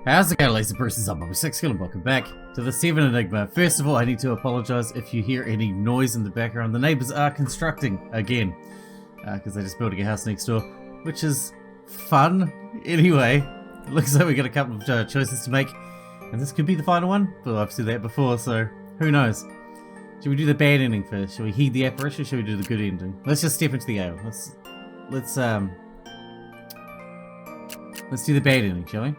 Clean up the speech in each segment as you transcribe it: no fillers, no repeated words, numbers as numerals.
How's it going, Laser Bruce's up? I'm Sixkilla, welcome back to the VII Enigma. First of all, I need to apologise if you hear any noise in the background. The neighbours are constructing again, because they're just building a house next door, which is fun. Anyway, it looks like we got a couple of choices to make, and this could be the final one. Well, I've said that before, so who knows? Should we do the bad ending first? Should we heed the apparition, or should we do the good ending? Let's just step into the ale. Let's do the bad ending, shall we?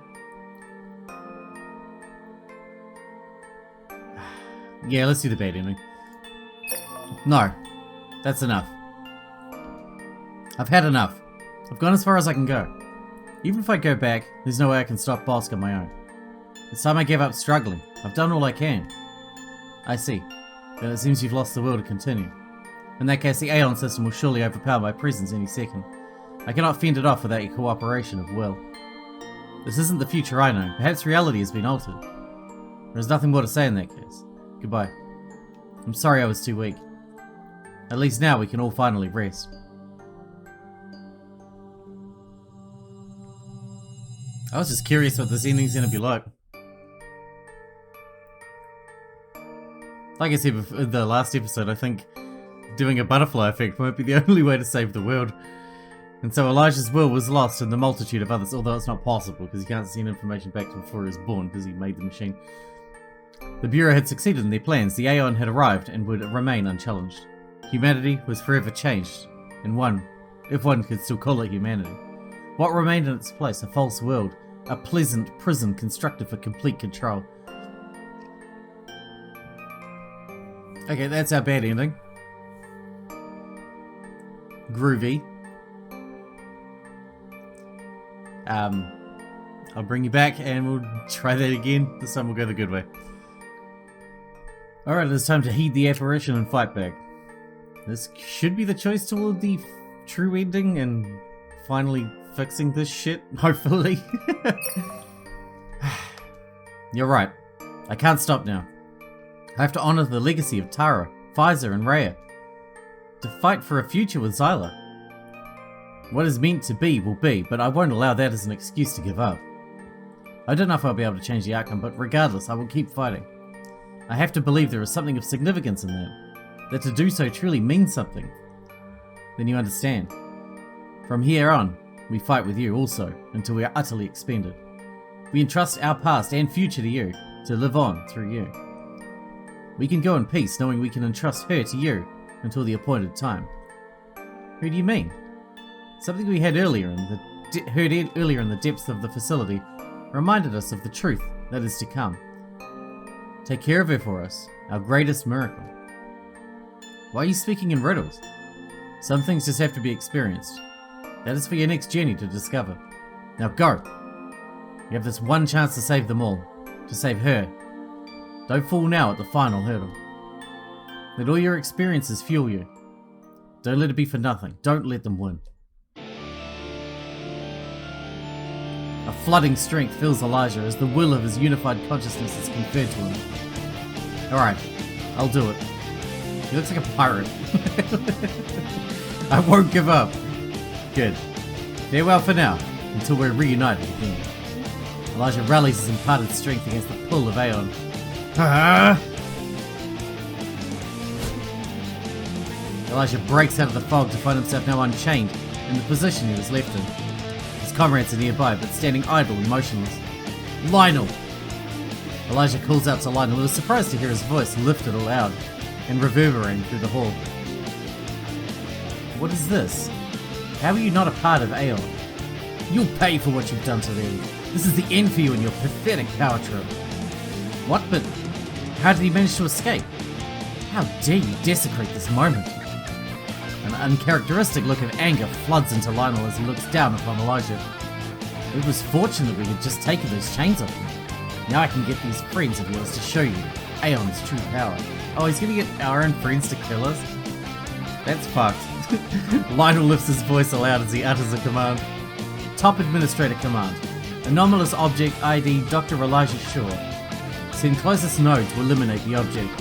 Yeah, let's do the bad ending. No, that's enough. I've had enough. I've gone as far as I can go. Even if I go back, there's no way I can stop Bosk on my own. It's time I gave up struggling. I've done all I can. I see. Then it seems you've lost the will to continue. In that case, the Aeon system will surely overpower my presence any second. I cannot fend it off without your cooperation of will. This isn't the future I know. Perhaps reality has been altered. There's nothing more to say in that case. Goodbye. I'm sorry I was too weak. At least now we can all finally rest. I was just curious what this ending's gonna be like. Like I said in the last episode, I think doing a butterfly effect might be the only way to save the world. And so Elijah's will was lost in the multitude of others, although it's not possible because he can't send information back to before he was born because he made the machine. The Bureau had succeeded in their plans, the Aeon had arrived and would remain unchallenged. Humanity was forever changed, and if one could still call it humanity. What remained in its place? A false world, a pleasant prison constructed for complete control. Okay, that's our bad ending. Groovy. I'll bring you back and we'll try that again. This time we'll go the good way. Alright, it's time to heed the apparition and fight back. This should be the choice toward the true ending and finally fixing this shit, hopefully. You're right. I can't stop now. I have to honor the legacy of Tara, Pfizer, and Rhea. To fight for a future with Zyla. What is meant to be will be, but I won't allow that as an excuse to give up. I don't know if I'll be able to change the outcome, but regardless, I will keep fighting. I have to believe there is something of significance in that to do so truly means something. Then you understand. From here on, we fight with you also, until we are utterly expended. We entrust our past and future to you, to live on through you. We can go in peace knowing we can entrust her to you, until the appointed time. Who do you mean? Something we heard earlier in the depths of the facility reminded us of the truth that is to come. Take care of her for us, our greatest miracle. Why are you speaking in riddles? Some things just have to be experienced. That is for your next journey to discover. Now go! You have this one chance to save them all. To save her. Don't fall now at the final hurdle. Let all your experiences fuel you. Don't let it be for nothing. Don't let them win. A flooding strength fills Elijah as the will of his unified consciousness is conferred to him. Alright, I'll do it. He looks like a pirate. I won't give up. Good. Farewell for now, until we're reunited again. Elijah rallies his imparted strength against the pull of Aeon. Elijah breaks out of the fog to find himself now unchained in the position he was left in. His comrades are nearby, but standing idle and motionless. Lionel! Elijah calls out to Lionel, who is surprised to hear his voice lifted aloud and reverberating through the hall. What is this? How are you not a part of Aeon? You'll pay for what you've done to them. This is the end for you and your pathetic power trip. What? But how did he manage to escape? How dare you desecrate this moment? An uncharacteristic look of anger floods into Lionel as he looks down upon Elijah. It was fortunate we had just taken those chains off him. Now I can get these friends of yours to show you Aeon's true power. Oh, he's gonna get our own friends to kill us? That's fucked. Lionel lifts his voice aloud as he utters a command. Top Administrator Command. Anomalous Object ID Dr. Elijah Shaw. Send closest node to eliminate the object.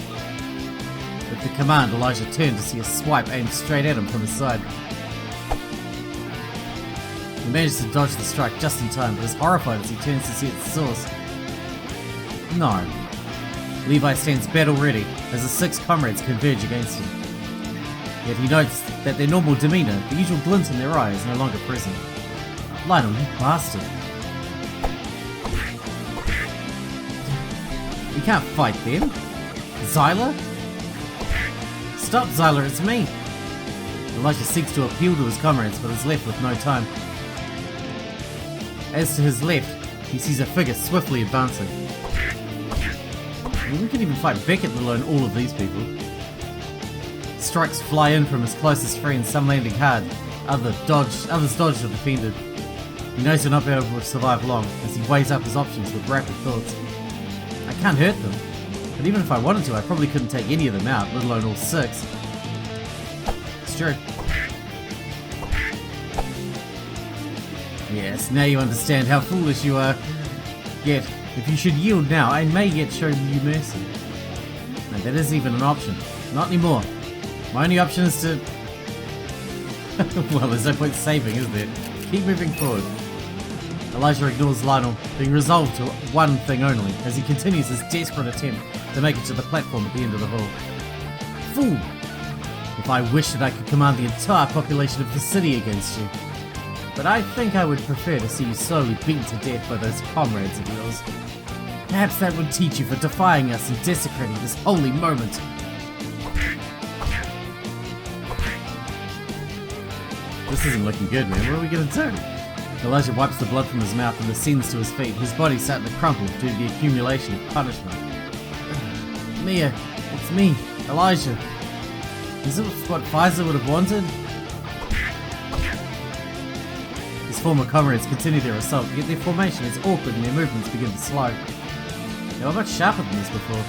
With the command, Elijah turned to see a swipe aimed straight at him from his side. He manages to dodge the strike just in time, but is horrified as he turns to see its source. No. Levi stands battle ready as the 6 comrades converge against him. Yet he notes that their normal demeanor, the usual glint in their eye, is no longer present. Lionel, you bastard. You can't fight them. Zyla? Stop, Zyla, it's me. Elijah seeks to appeal to his comrades, but is left with no time. As to his left, he sees a figure swiftly advancing. I mean, we can even fight Beckett, let alone all of these people. Strikes fly in from his closest friends, some landing hard, others dodged or defended. He knows he'll not be able to survive long, as he weighs up his options with rapid thoughts. I can't hurt them, but even if I wanted to, I probably couldn't take any of them out, let alone all 6. It's true. Yes, now you understand how foolish you are. Yet, if you should yield now, I may yet show you mercy. No, that isn't even an option. Not anymore. My only option is to... well, there's no point saving, is there? Keep moving forward. Elijah ignores Lionel, being resolved to one thing only, as he continues his desperate attempt to make it to the platform at the end of the hall. Fool! If I wished that I could command the entire population of the city against you. But I think I would prefer to see you slowly beaten to death by those comrades of yours. Perhaps that would teach you for defying us and desecrating this holy moment. This isn't looking good, man. What are we gonna do? Elijah wipes the blood from his mouth and ascends to his feet, his body starting to crumple due to the accumulation of punishment. Mia, it's me, Elijah. Is it what Pfizer would have wanted? His former comrades continue their assault, yet their formation is awkward and their movements begin to slow. They were much sharper than this before.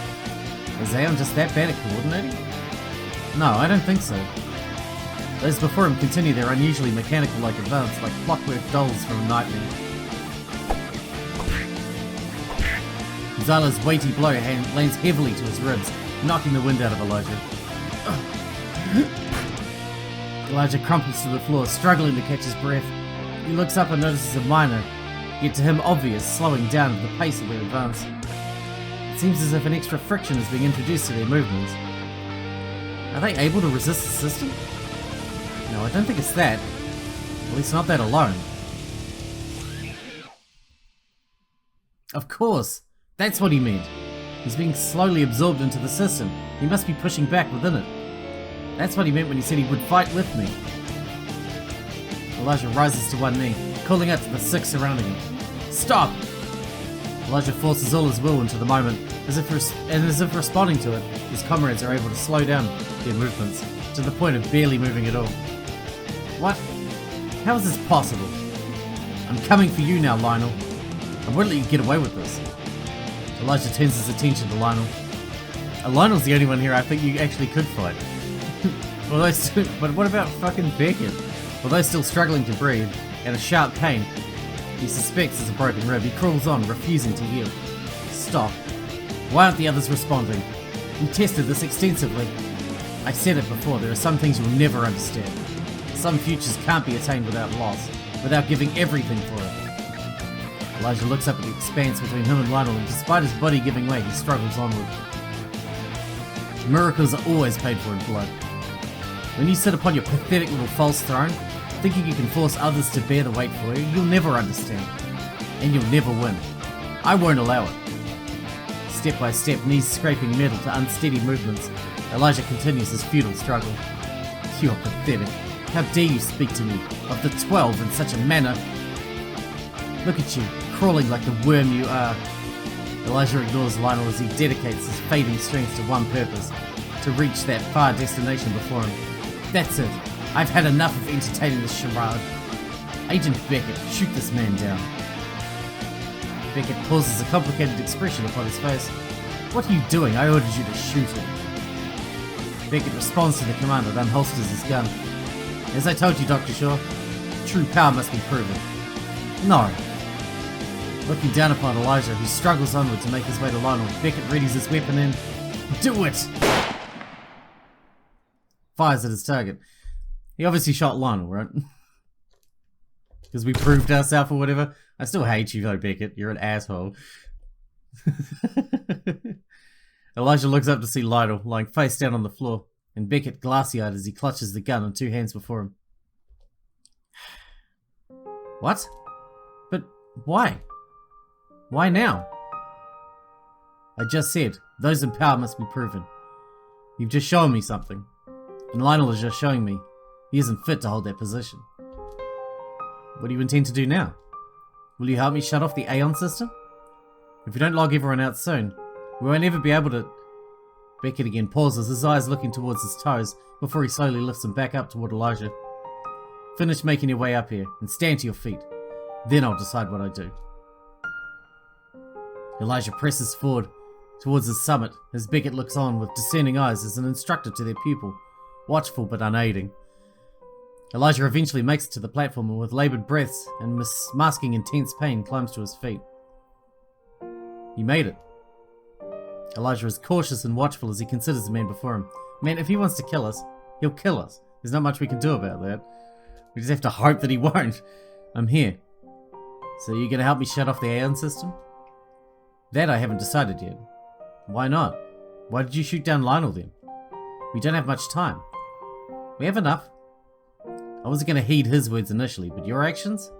Is Aeon just that bad at coordinating? No, I don't think so. Those before him continue their unusually mechanical-like advance, like clockwork dolls from a nightmare. Zyla's weighty blow lands heavily to his ribs, knocking the wind out of Elijah. Elijah crumples to the floor, struggling to catch his breath. He looks up and notices a minor, yet to him obvious, slowing down at the pace of their advance. It seems as if an extra friction is being introduced to their movements. Are they able to resist the system? No, I don't think it's that. At least not that alone. Of course! That's what he meant. He's being slowly absorbed into the system. He must be pushing back within it. That's what he meant when he said he would fight with me. Elijah rises to one knee, calling out to the 6 surrounding him. Stop! Elijah forces all his will into the moment, as if responding to it, his comrades are able to slow down their movements, to the point of barely moving at all. What? How is this possible? I'm coming for you now, Lionel. I won't let you get away with this. Elijah turns his attention to Lionel. Lionel's the only one here I think you actually could fight. But what about fucking Beckett? Although still struggling to breathe, and a sharp pain he suspects is a broken rib, he crawls on, refusing to yield. Stop. Why aren't the others responding? We tested this extensively. I said it before, there are some things you'll never understand. Some futures can't be attained without loss, without giving everything for it. Elijah looks up at the expanse between him and Lionel, and despite his body giving way, he struggles onward. Miracles are always paid for in blood. When you sit upon your pathetic little false throne, thinking you can force others to bear the weight for you, you'll never understand. And you'll never win. I won't allow it. Step by step, knees scraping metal to unsteady movements, Elijah continues his futile struggle. You're pathetic. How dare you speak to me, of the 12, in such a manner? Look at you, crawling like the worm you are. Elijah ignores Lionel as he dedicates his fading strength to one purpose, to reach that far destination before him. That's it. I've had enough of entertaining this charade. Agent Beckett, shoot this man down. Beckett pauses, a complicated expression upon his face. What are you doing? I ordered you to shoot him. Beckett responds to the command and unholsters his gun. As I told you, Dr. Shaw, true power must be proven. No. Looking down upon Elijah, who struggles onward to make his way to Lionel, Beckett readies his weapon and... Do it! Fires at his target. He obviously shot Lionel, right? Because we proved ourselves or whatever. I still hate you though, Beckett. You're an asshole. Elijah looks up to see Lionel lying face down on the floor, and Beckett glassy-eyed as he clutches the gun in 2 hands before him. What? But why? Why now? I just said, those in power must be proven. You've just shown me something. And Lionel is just showing me he isn't fit to hold that position. What do you intend to do now? Will you help me shut off the Aeon system? If we don't log everyone out soon, we won't ever be able to... Beckett again pauses, his eyes looking towards his toes, before he slowly lifts them back up toward Elijah. Finish making your way up here, and stand to your feet. Then I'll decide what I do. Elijah presses forward towards his summit, as Beckett looks on with discerning eyes as an instructor to their pupil, watchful but unaiding. Elijah eventually makes it to the platform and with laboured breaths and masking intense pain climbs to his feet. You made it. Elijah is cautious and watchful as he considers the man before him. Man, if he wants to kill us, he'll kill us. There's not much we can do about that. We just have to hope that he won't. I'm here. So you're gonna help me shut off the Aeon system? That I haven't decided yet. Why not? Why did you shoot down Lionel then? We don't have much time. We have enough. I wasn't gonna heed his words initially, but your actions?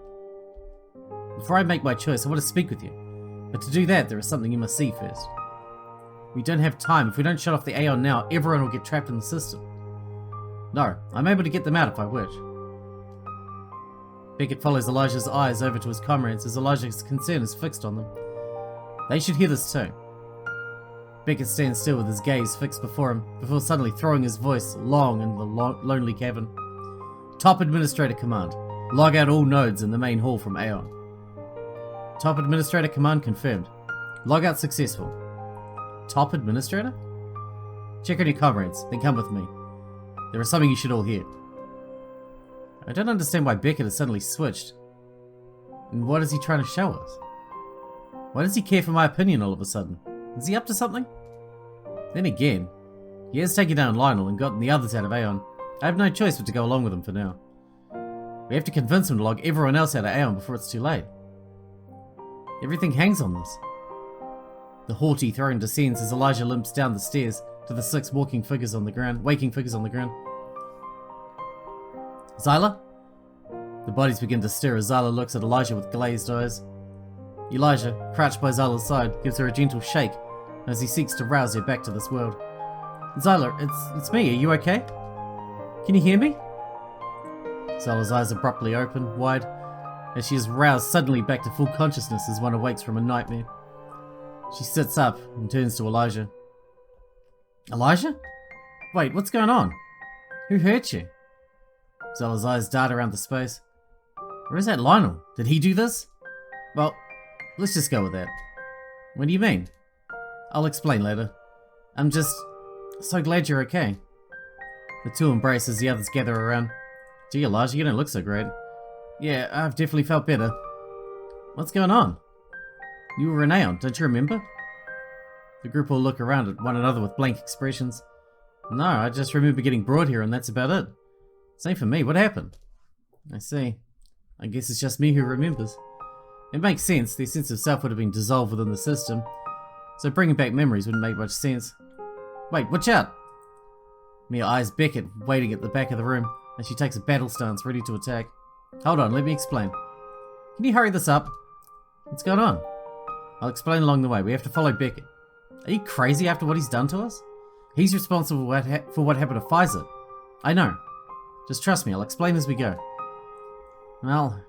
Before I make my choice, I want to speak with you. But to do that, there is something you must see first. We don't have time. If we don't shut off the Aeon now, everyone will get trapped in the system. No, I'm able to get them out if I wish. Beckett follows Elijah's eyes over to his comrades as Elijah's concern is fixed on them. They should hear this too. Beckett stands still with his gaze fixed before him, before suddenly throwing his voice long in the lonely cavern. Top Administrator Command. Log out all nodes in the main hall from Aeon. Top Administrator Command confirmed. Log out successful. Top Administrator? Check on your comrades, then come with me. There is something you should all hear. I don't understand why Beckett has suddenly switched. And what is he trying to show us? Why does he care for my opinion all of a sudden? Is he up to something? Then again, he has taken down Lionel and gotten the others out of Aeon. I have no choice but to go along with him for now. We have to convince him to log everyone else out of Aeon before it's too late. Everything hangs on this. The haughty throne descends as Elijah limps down the stairs to the 6 waking figures on the ground. Zyla? The bodies begin to stir as Zyla looks at Elijah with glazed eyes. Elijah, crouched by Zyla's side, gives her a gentle shake as he seeks to rouse her back to this world. Zyla, it's me, are you okay? Can you hear me? Zyla's eyes abruptly open, wide, as she is roused suddenly back to full consciousness as one awakes from a nightmare. She sits up and turns to Elijah. Elijah? Wait, what's going on? Who hurt you? Zyla's eyes dart around the space. Where is that Lionel? Did he do this? Well, let's just go with that. What do you mean? I'll explain later. I'm just so glad you're okay. The two embrace as the others gather around. Gee, Elijah, you don't look so great. Yeah, I've definitely felt better. What's going on? You were in Aeon, don't you remember? The group all look around at one another with blank expressions. No, I just remember getting brought here and that's about it. Same for me, what happened? I see. I guess it's just me who remembers. It makes sense, their sense of self would have been dissolved within the system, so bringing back memories wouldn't make much sense. Wait, watch out! Mia eyes Beckett waiting at the back of the room, and she takes a battle stance ready to attack. Hold on, let me explain. Can you hurry this up? What's going on? I'll explain along the way, we have to follow Beckett. Are you crazy after what he's done to us? He's responsible for what happened to Pfizer. I know. Just trust me, I'll explain as we go. Well,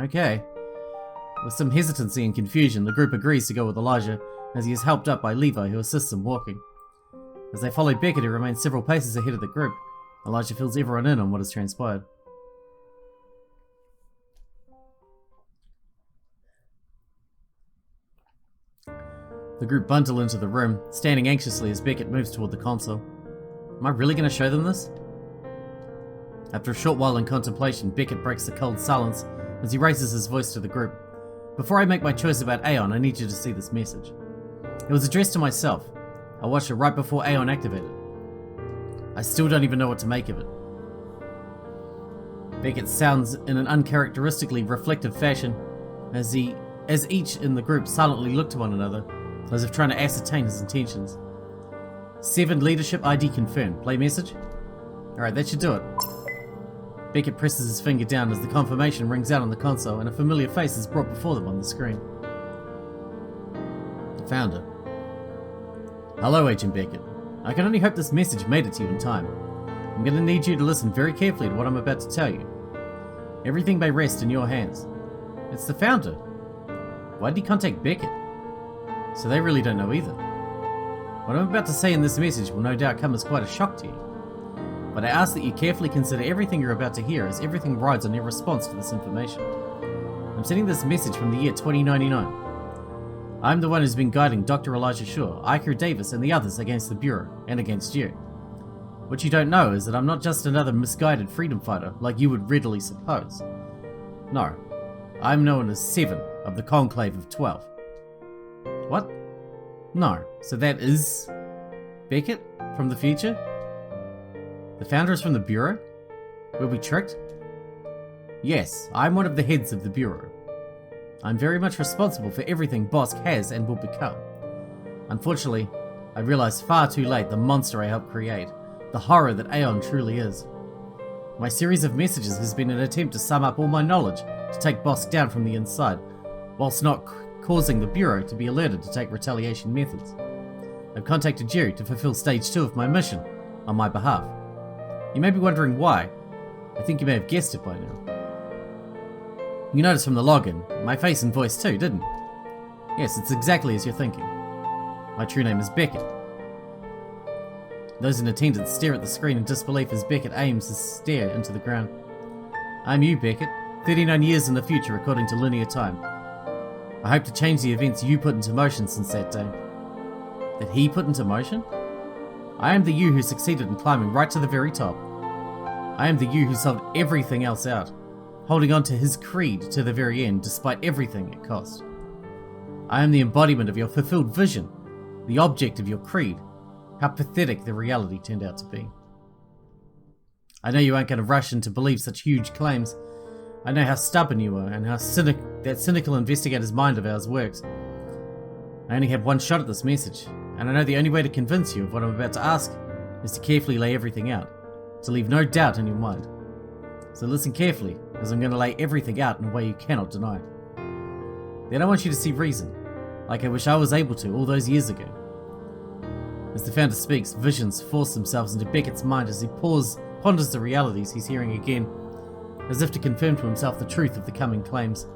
okay. With some hesitancy and confusion, the group agrees to go with Elijah, as he is helped up by Levi, who assists him walking. As they follow Beckett, who remains several paces ahead of the group, Elijah fills everyone in on what has transpired. The group bundle into the room, standing anxiously as Beckett moves toward the console. Am I really going to show them this? After a short while in contemplation, Beckett breaks the cold silence as he raises his voice to the group. Before I make my choice about Aeon, I need you to see this message. It was addressed to myself. I watched it right before Aeon activated. I still don't even know what to make of it. Beckett sounds in an uncharacteristically reflective fashion as each in the group silently look to one another, as if trying to ascertain his intentions. 7 leadership ID confirmed. Play message? Alright, that should do it. Beckett presses his finger down as the confirmation rings out on the console and a familiar face is brought before them on the screen. The Founder. Hello, Agent Beckett. I can only hope this message made it to you in time. I'm going to need you to listen very carefully to what I'm about to tell you. Everything may rest in your hands. It's the Founder. Why did he contact Beckett? So they really don't know either. What I'm about to say in this message will no doubt come as quite a shock to you. But I ask that you carefully consider everything you're about to hear, as everything rides on your response to this information. I'm sending this message from the year 2099. I'm the one who's been guiding Dr. Elijah Shaw, Iker Davis and the others against the Bureau, and against you. What you don't know is that I'm not just another misguided freedom fighter like you would readily suppose. No, I'm known as 7 of the Conclave of 12. What? No, so that is Beckett from the future? The Founder is from the Bureau? Were we tricked? Yes, I'm one of the heads of the Bureau. I'm very much responsible for everything Bosk has and will become. Unfortunately, I realized far too late the monster I helped create, the horror that Aeon truly is. My series of messages has been an attempt to sum up all my knowledge to take Bosk down from the inside, whilst not causing the Bureau to be alerted to take retaliation methods. I've contacted you to fulfill stage 2 of my mission on my behalf. You may be wondering why. I think you may have guessed it by now. You noticed from the login, my face and voice too, didn't you? Yes, it's exactly as you're thinking. My true name is Beckett. Those in attendance stare at the screen in disbelief as Beckett aims his stare into the ground. I'm you, Beckett, 39 years in the future according to linear time. I hope to change the events you put into motion since that day. That he put into motion? I am the you who succeeded in climbing right to the very top. I am the you who sold everything else out, holding on to his creed to the very end despite everything it cost. I am the embodiment of your fulfilled vision, the object of your creed. How pathetic the reality turned out to be. I know you aren't going to rush in to believe such huge claims. I know how stubborn you are and how that cynical investigator's mind of ours works. I only have one shot at this message, and I know the only way to convince you of what I'm about to ask is to carefully lay everything out, to leave no doubt in your mind. So listen carefully, as I'm going to lay everything out in a way you cannot deny. Then I want you to see reason, like I wish I was able to all those years ago. As the Founder speaks, visions force themselves into Beckett's mind as he ponders the realities he's hearing again, as if to confirm to himself the truth of the coming claims.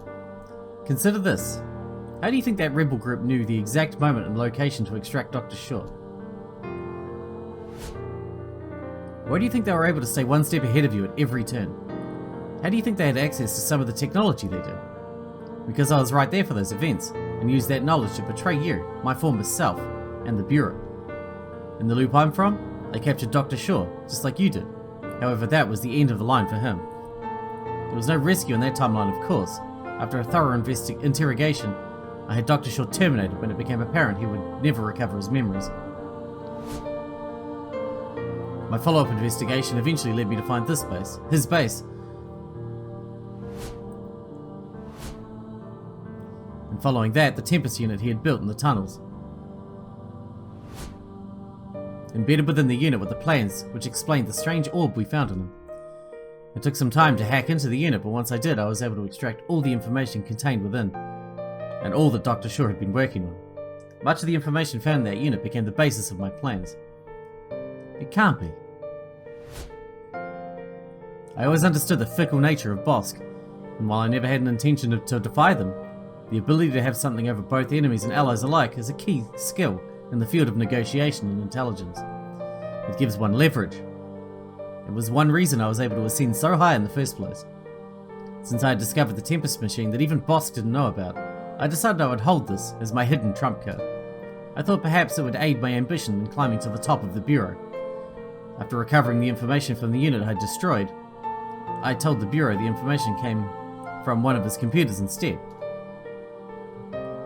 Consider this. How do you think that rebel group knew the exact moment and location to extract Dr. Shaw? Why do you think they were able to stay one step ahead of you at every turn? How do you think they had access to some of the technology they did? Because I was right there for those events, and used that knowledge to betray you, my former self, and the Bureau. In the loop I'm from, they captured Dr. Shaw, just like you did. However, that was the end of the line for him. There was no rescue in that timeline, of course. After a thorough interrogation, I had Dr. Shaw terminated when it became apparent he would never recover his memories. My follow-up investigation eventually led me to find this base, his base. And following that, the Tempest unit he had built in the tunnels. Embedded within the unit were the plans which explained the strange orb we found in him. It took some time to hack into the unit, but once I did, I was able to extract all the information contained within, and all that Dr. Shaw had been working on. Much of the information found in that unit became the basis of my plans. It can't be. I always understood the fickle nature of Bosk, and while I never had an intention to defy them, the ability to have something over both enemies and allies alike is a key skill in the field of negotiation and intelligence. It gives one leverage. It was one reason I was able to ascend so high in the first place. Since I had discovered the Tempest machine that even Bosk didn't know about, I decided I would hold this as my hidden trump card. I thought perhaps it would aid my ambition in climbing to the top of the Bureau. After recovering the information from the unit I had destroyed, I told the Bureau the information came from one of his computers instead.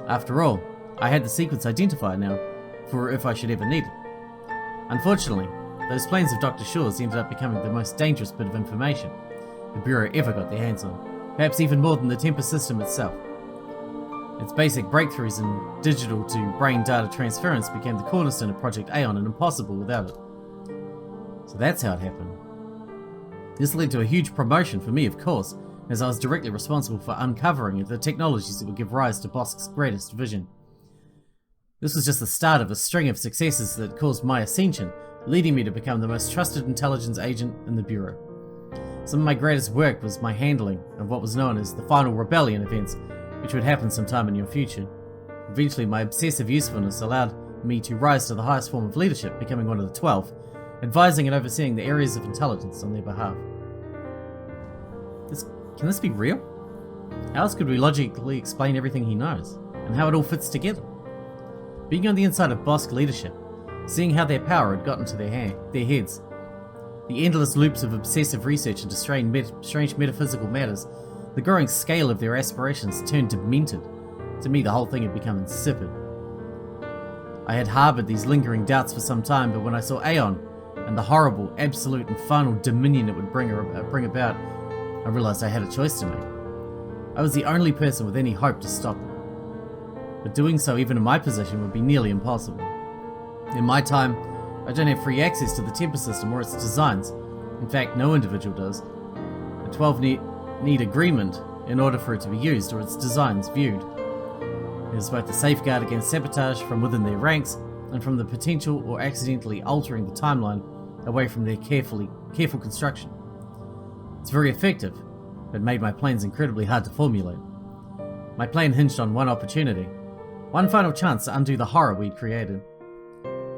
After all, I had the sequence identified now, for if I should ever need it. Unfortunately, those plans of Dr. Shaw's ended up becoming the most dangerous bit of information, the Bureau ever got their hands on, perhaps even more than the Tempest system itself. Its basic breakthroughs in digital to brain data transference became the cornerstone of Project Aeon and impossible without it. So that's how it happened. This led to a huge promotion for me, of course, as I was directly responsible for uncovering the technologies that would give rise to Bosk's greatest vision. This was just the start of a string of successes that caused my ascension, leading me to become the most trusted intelligence agent in the Bureau. Some of my greatest work was my handling of what was known as the Final Rebellion events, which would happen sometime in your future. Eventually, my obsessive usefulness allowed me to rise to the highest form of leadership, becoming one of the 12, advising and overseeing the areas of intelligence on their behalf. Can this be real? How else could we logically explain everything he knows, and how it all fits together? Being on the inside of Bosk leadership, seeing how their power had gotten to their heads, the endless loops of obsessive research into strange metaphysical matters, the growing scale of their aspirations turned demented. To me, the whole thing had become insipid. I had harbored these lingering doubts for some time, but when I saw Aeon and the horrible, absolute and final dominion it would bring about, I realized I had a choice to make. I was the only person with any hope to stop it. But doing so, even in my position, would be nearly impossible. In my time, I don't have free access to the Tempest system or its designs. In fact, no individual does. The 12 need agreement in order for it to be used or its designs viewed. It is both a safeguard against sabotage from within their ranks and from the potential or accidentally altering the timeline away from their careful construction. It's very effective, but made my plans incredibly hard to formulate. My plan hinged on one opportunity, one final chance to undo the horror we'd created.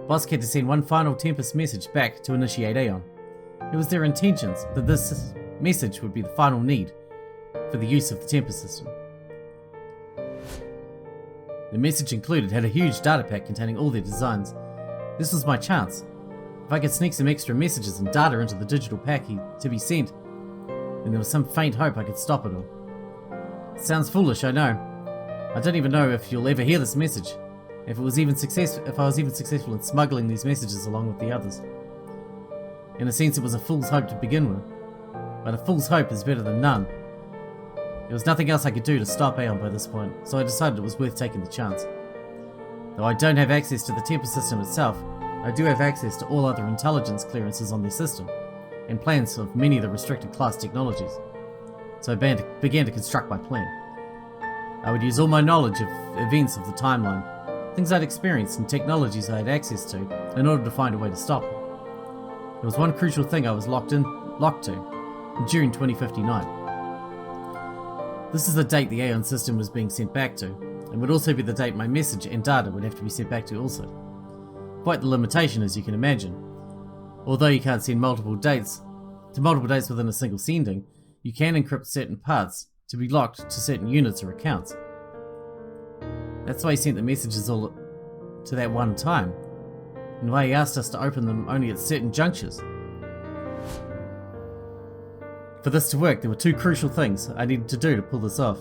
Bosk had to send one final Tempest message back to initiate Aeon. It was their intentions that this message would be the final need for the use of the Tempest system. The message included had a huge data pack containing all their designs. This was my chance. If I could sneak some extra messages and data into the digital pack to be sent, then there was some faint hope I could stop it all. It sounds foolish, I know. I don't even know if you'll ever hear this message, if I was even successful in smuggling these messages along with the others. In a sense, it was a fool's hope to begin with, but a fool's hope is better than none. There was nothing else I could do to stop Aeon by this point, so I decided it was worth taking the chance. Though I don't have access to the Tempest system itself, I do have access to all other intelligence clearances on their system, and plans of many of the restricted class technologies. So I began to construct my plan. I would use all my knowledge of events of the timeline, things I'd experienced and technologies I had access to, in order to find a way to stop it. There was one crucial thing I was locked to, in June 2059. This is the date the Aeon system was being sent back to, and would also be the date my message and data would have to be sent back to also. Quite the limitation, as you can imagine. Although you can't send multiple dates within a single sending, you can encrypt certain parts to be locked to certain units or accounts. That's why he sent the messages all to that one time, and why he asked us to open them only at certain junctures. For this to work, there were two crucial things I needed to do to pull this off.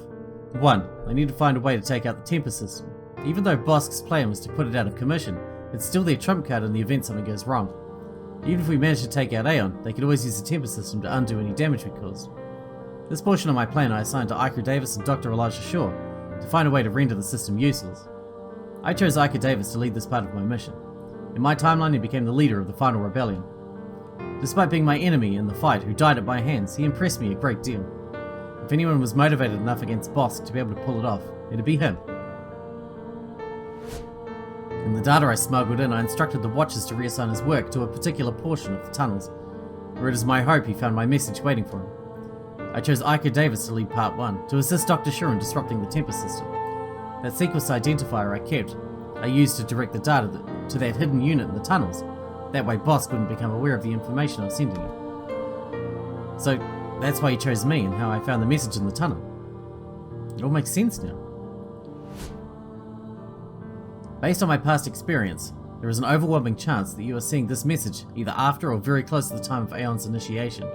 One, I needed to find a way to take out the Tempest system. Even though Bosk's plan was to put it out of commission, it's still their trump card in the event something goes wrong. Even if we managed to take out Aeon, they could always use the Tempest system to undo any damage we caused. This portion of my plan I assigned to Iker Davis and Dr. Elijah Shaw to find a way to render the system useless. I chose Iker Davis to lead this part of my mission. In my timeline, he became the leader of the Final Rebellion. Despite being my enemy in the fight who died at my hands, he impressed me a great deal. If anyone was motivated enough against Bosk to be able to pull it off, it'd be him. In the data I smuggled in, I instructed the Watchers to reassign his work to a particular portion of the tunnels, where it is my hope he found my message waiting for him. I chose Iker Davis to lead Part 1, to assist Dr. Shaw in disrupting the Tempest system. That sequence identifier I kept, I used to direct the data to that hidden unit in the tunnels. That way Bosk wouldn't become aware of the information I was sending him. So that's why he chose me and how I found the message in the tunnel. It all makes sense now. Based on my past experience, there is an overwhelming chance that you are seeing this message either after or very close to the time of Aeon's initiation.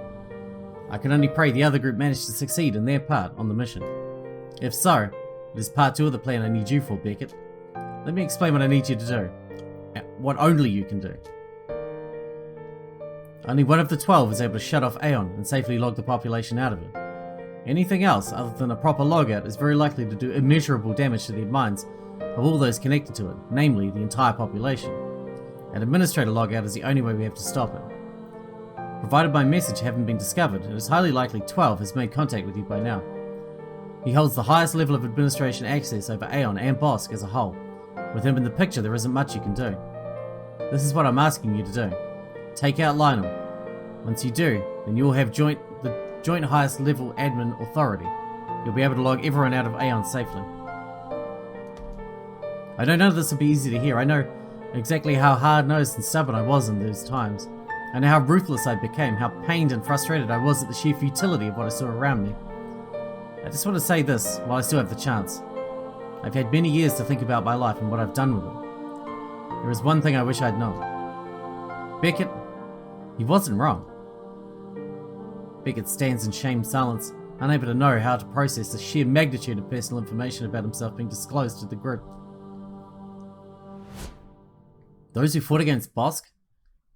I can only pray the other group managed to succeed in their part on the mission. If so, it is part 2 of the plan I need you for, Beckett. Let me explain what I need you to do. What only you can do. Only one of the 12 was able to shut off Aeon and safely log the population out of it. Anything else other than a proper logout is very likely to do immeasurable damage to the minds of all those connected to it, namely the entire population. An administrator logout is the only way we have to stop it. Provided my message haven't been discovered, it is highly likely 12 has made contact with you by now. He holds the highest level of administration access over Aeon and Bosk as a whole. With him in the picture, there isn't much you can do. This is what I'm asking you to do. Take out Lionel. Once you do, then you'll have the joint highest level admin authority. You'll be able to log everyone out of Aeon safely. I don't know this will be easy to hear. I know exactly how hard-nosed and stubborn I was in those times. I know how ruthless I became, how pained and frustrated I was at the sheer futility of what I saw around me. I just want to say this while I still have the chance. I've had many years to think about my life and what I've done with it. There is one thing I wish I'd known. Beckett, he wasn't wrong. Beckett stands in shamed silence, unable to know how to process the sheer magnitude of personal information about himself being disclosed to the group. Those who fought against Bosk,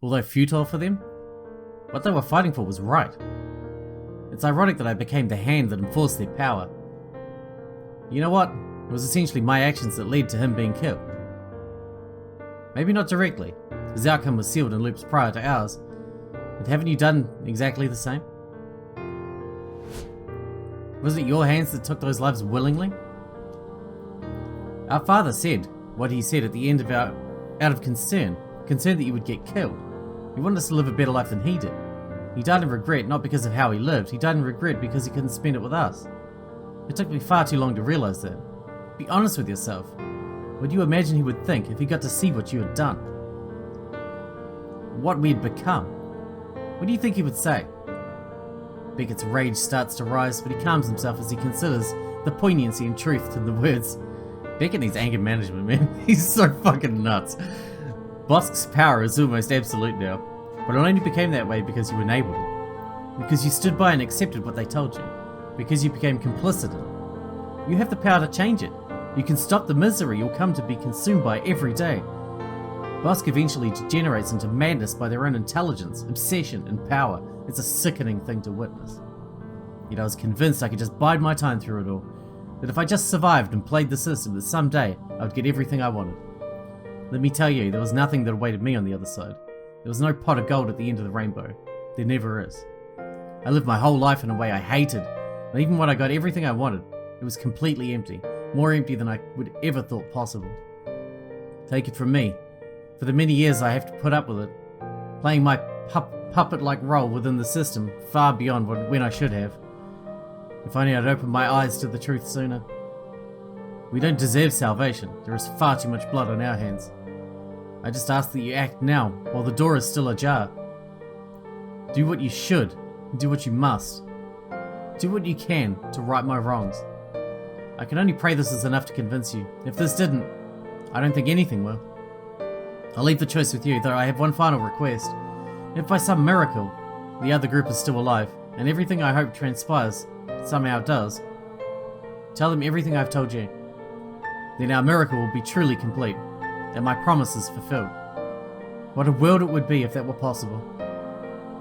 although futile for them, what they were fighting for was right. It's ironic that I became the hand that enforced their power. You know what? It was essentially my actions that led to him being killed. Maybe not directly. His outcome was sealed in loops prior to ours. But haven't you done exactly the same? Was it your hands that took those lives willingly? Our father said what he said at the end out of concern that you would get killed. He wanted us to live a better life than he did. He died in regret, not because of how he lived. He died in regret because he couldn't spend it with us. It took me far too long to realize that. Be honest with yourself. What do you imagine he would think if he got to see what you had done? What we'd become? What do you think he would say? Beckett's rage starts to rise, but he calms himself as he considers the poignancy and truth to the words. Beckett needs anger management, man. He's so fucking nuts. Bosk's power is almost absolute now, but it only became that way because you enabled it. Because you stood by and accepted what they told you. Because you became complicit in it. You have the power to change it. You can stop the misery you'll come to be consumed by every day. Bosk eventually degenerates into madness by their own intelligence, obsession, and power. It's a sickening thing to witness. Yet I was convinced I could just bide my time through it all. That if I just survived and played the system, that someday I would get everything I wanted. Let me tell you, there was nothing that awaited me on the other side. There was no pot of gold at the end of the rainbow. There never is. I lived my whole life in a way I hated, and even when I got everything I wanted, it was completely empty. More empty than I would ever thought possible. Take it from me. For the many years I have to put up with it, playing my puppet-like role within the system, far beyond when I should have. If only I'd opened my eyes to the truth sooner. We don't deserve salvation. There is far too much blood on our hands. I just ask that you act now, while the door is still ajar. Do what you should, and do what you must. Do what you can to right my wrongs. I can only pray this is enough to convince you. If this didn't, I don't think anything will. I'll leave the choice with you, though I have one final request. If by some miracle, the other group is still alive, and everything I hope transpires somehow does, tell them everything I've told you. Then our miracle will be truly complete, and my promise is fulfilled. What a world it would be if that were possible.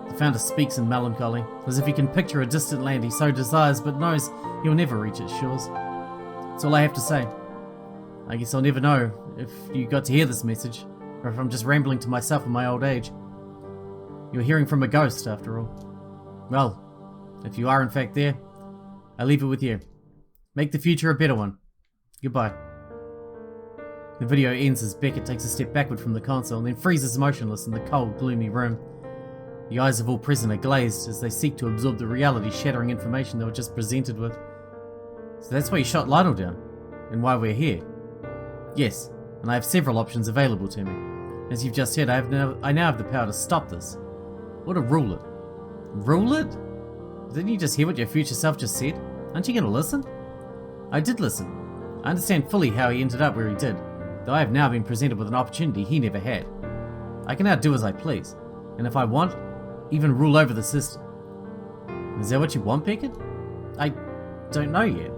The founder speaks in melancholy, as if he can picture a distant land he so desires but knows he'll never reach its shores. That's all I have to say. I guess I'll never know if you got to hear this message, or if I'm just rambling to myself in my old age. You're hearing from a ghost, after all. Well, if you are in fact there, I leave it with you. Make the future a better one. Goodbye. The video ends as Beckett takes a step backward from the console and then freezes motionless in the cold, gloomy room. The eyes of all present are glazed as they seek to absorb the reality-shattering information they were just presented with. So that's why you shot Lionel down, and why we're here. Yes, and I have several options available to me. As you've just heard, I now have the power to stop this. Or to rule it. Rule it? Didn't you just hear what your future self just said? Aren't you gonna listen? I did listen. I understand fully how he ended up where he did, though I have now been presented with an opportunity he never had. I can now do as I please, and if I want, even rule over the system. Is that what you want, Beckett? I don't know yet.